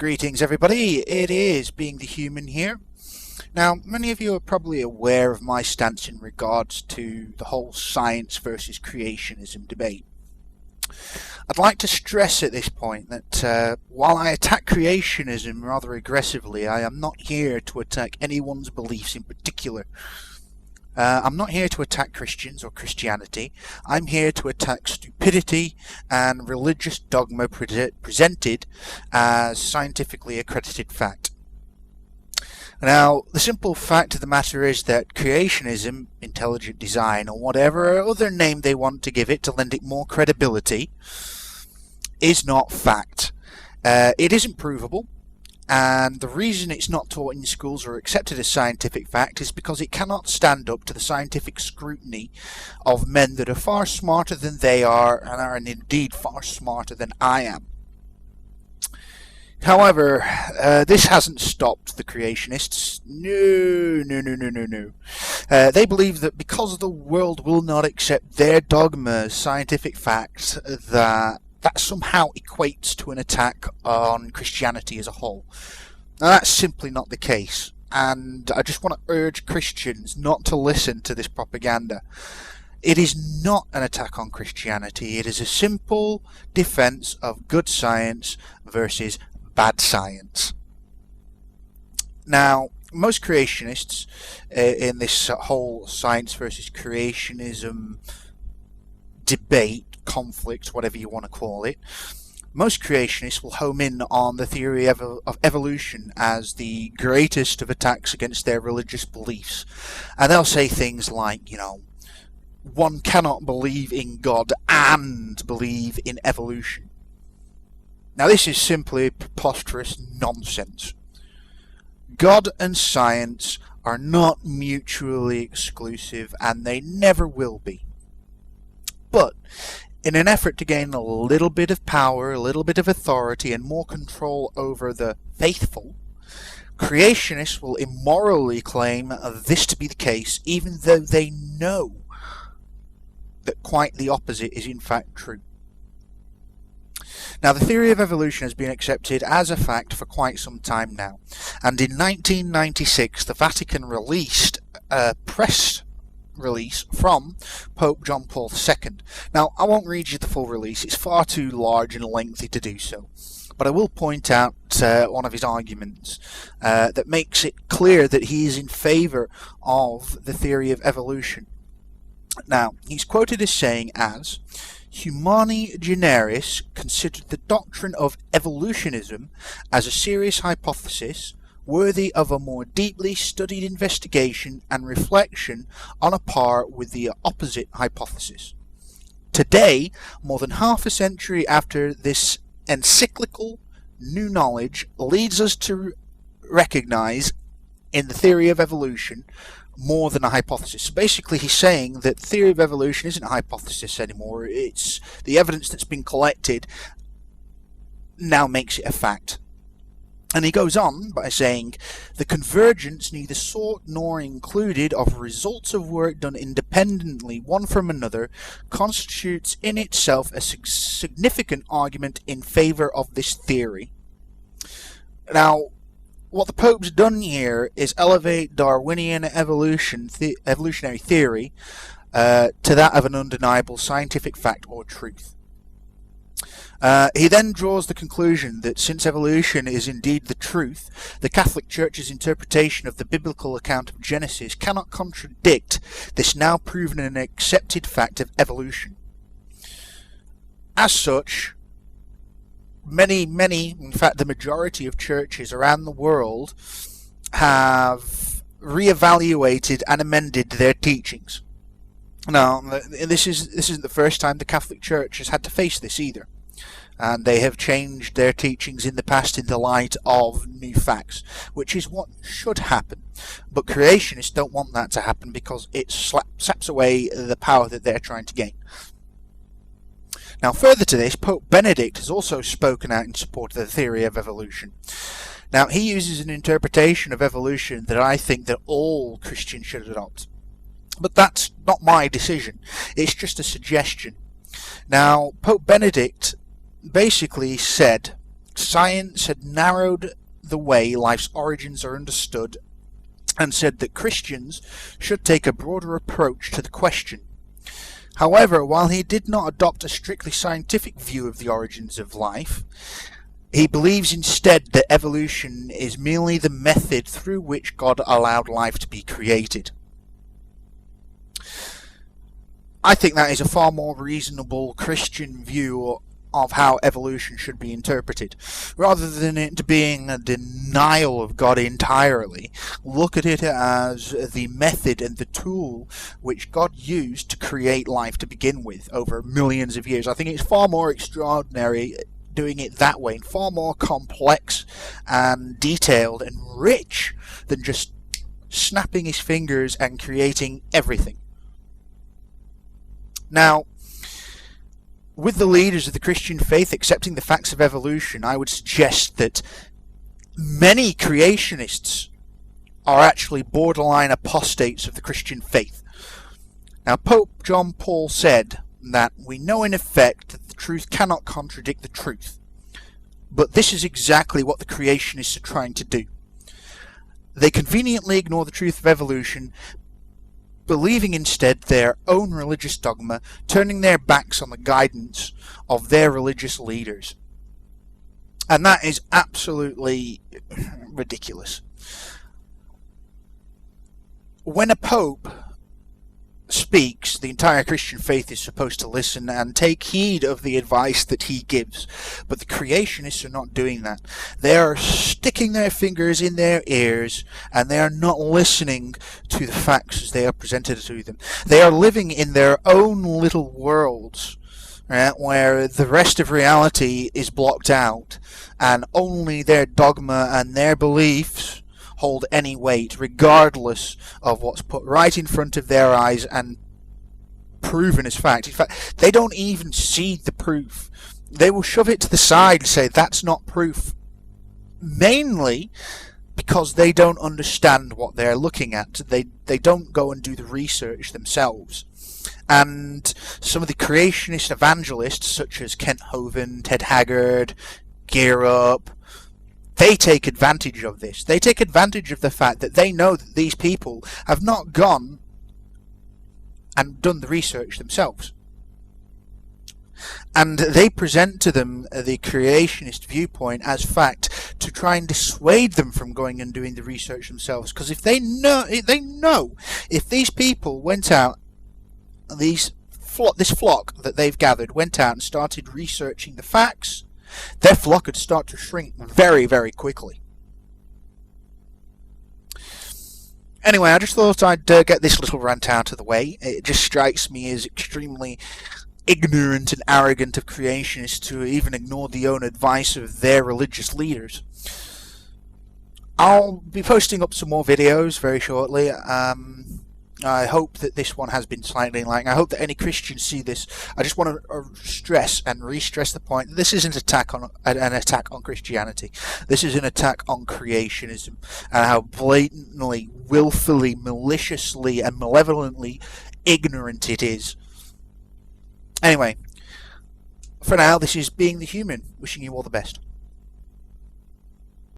Greetings everybody, it is Being the Human here. Now, many of you are probably aware of my stance in regards to the whole science versus creationism debate. I'd like to stress at this point that while I attack creationism rather aggressively, I am not here to attack anyone's beliefs in particular. I'm not here to attack Christians or Christianity. I'm here to attack stupidity and religious dogma presented as scientifically accredited fact. Now, the simple fact of the matter is that creationism, intelligent design, or whatever other name they want to give it to lend it more credibility, is not fact. It isn't provable. And the reason it's not taught in schools or accepted as scientific fact is because it cannot stand up to the scientific scrutiny of men that are far smarter than they are and are indeed far smarter than I am. However, this hasn't stopped the creationists. No. They believe that because the world will not accept their dogma as scientific fact, that somehow equates to an attack on Christianity as a whole. Now, that's simply not the case, and I just want to urge Christians not to listen to this propaganda. It is not an attack on Christianity. It is a simple defense of good science versus bad science. Now, most creationists in this whole science versus creationism debate, conflict, whatever you want to call it, most creationists will home in on the theory of evolution as the greatest of attacks against their religious beliefs. And they'll say things like, one cannot believe in God and believe in evolution. Now, this is simply preposterous nonsense. God and science are not mutually exclusive, and they never will be. But in an effort to gain a little bit of power, a little bit of authority, and more control over the faithful, creationists will immorally claim this to be the case, even though they know that quite the opposite is in fact true. Now, the theory of evolution has been accepted as a fact for quite some time now, and in 1996 the Vatican released a press release from Pope John Paul II. Now, I won't read you the full release, it's far too large and lengthy to do so, but I will point out one of his arguments that makes it clear that he is in favour of the theory of evolution. Now, he's quoted as saying as, "Humani generis considered the doctrine of evolutionism as a serious hypothesis worthy of a more deeply studied investigation and reflection on a par with the opposite hypothesis. Today, more than half a century after this encyclical, new knowledge leads us to recognize in the theory of evolution more than a hypothesis." So basically he's saying that the theory of evolution isn't a hypothesis anymore, it's the evidence that's been collected now makes it a fact. And he goes on by saying, "The convergence neither sought nor included of results of work done independently one from another constitutes in itself a significant argument in favour of this theory." Now, what the Pope's done here is elevate Darwinian evolutionary theory to that of an undeniable scientific fact or truth. He then draws the conclusion that since evolution is indeed the truth, the Catholic Church's interpretation of the biblical account of Genesis cannot contradict this now proven and accepted fact of evolution. As such, many, in fact the majority of churches around the world have re-evaluated and amended their teachings. Now, this isn't the first time the Catholic Church has had to face this either. And they have changed their teachings in the past in the light of new facts, which is what should happen. But creationists don't want that to happen because it saps away the power that they're trying to gain. Now, further to this, Pope Benedict has also spoken out in support of the theory of evolution. Now, he uses an interpretation of evolution that I think that all Christians should adopt. But that's not my decision, it's just a suggestion. Now, Pope Benedict basically said Science had narrowed the way life's origins are understood and said that Christians should take a broader approach to the question. However, while he did not adopt a strictly scientific view of the origins of life, he believes instead that evolution is merely the method through which God allowed life to be created. I think that is a far more reasonable Christian view of how evolution should be interpreted. Rather than it being a denial of God entirely, look at it as the method and the tool which God used to create life to begin with over millions of years. I think it's far more extraordinary doing it that way, and far more complex and detailed and rich than just snapping his fingers and creating everything. Now, with the leaders of the Christian faith accepting the facts of evolution, I would suggest that many creationists are actually borderline apostates of the Christian faith. Now, Pope John Paul said that we know in effect that the truth cannot contradict the truth. But this is exactly what the creationists are trying to do. They conveniently ignore the truth of evolution, believing instead their own religious dogma, turning their backs on the guidance of their religious leaders. And that is absolutely ridiculous. When a pope speaks, the entire Christian faith is supposed to listen and take heed of the advice that he gives. But the creationists are not doing that. They are sticking their fingers in their ears, and they are not listening to the facts as they are presented to them. They are living in their own little worlds, right, where the rest of reality is blocked out, and only their dogma and their beliefs hold any weight, regardless of what's put right in front of their eyes and proven as fact. In fact, they don't even see the proof. They will shove it to the side and say that's not proof, mainly because they don't understand what they're looking at. They don't go and do the research themselves. And some of the creationist evangelists, such as Kent Hovind, Ted Haggard, Gear Up, they take advantage of this. They take advantage of the fact that they know that these people have not gone and done the research themselves. And they present to them the creationist viewpoint as fact to try and dissuade them from going and doing the research themselves. Because if they know if these people went out, this flock that they've gathered went out and started researching the facts, their flock would start to shrink very, very quickly. Anyway, I just thought I'd get this little rant out of the way. It just strikes me as extremely ignorant and arrogant of creationists to even ignore the own advice of their religious leaders. I'll be posting up some more videos very shortly. I hope that this one has been slightly enlightening. I hope that any Christians see this. I just want to stress and re-stress the point that this isn't an attack on Christianity. This is an attack on creationism and how blatantly, willfully, maliciously and malevolently ignorant it is. Anyway, for now, this is Being the Human, wishing you all the best.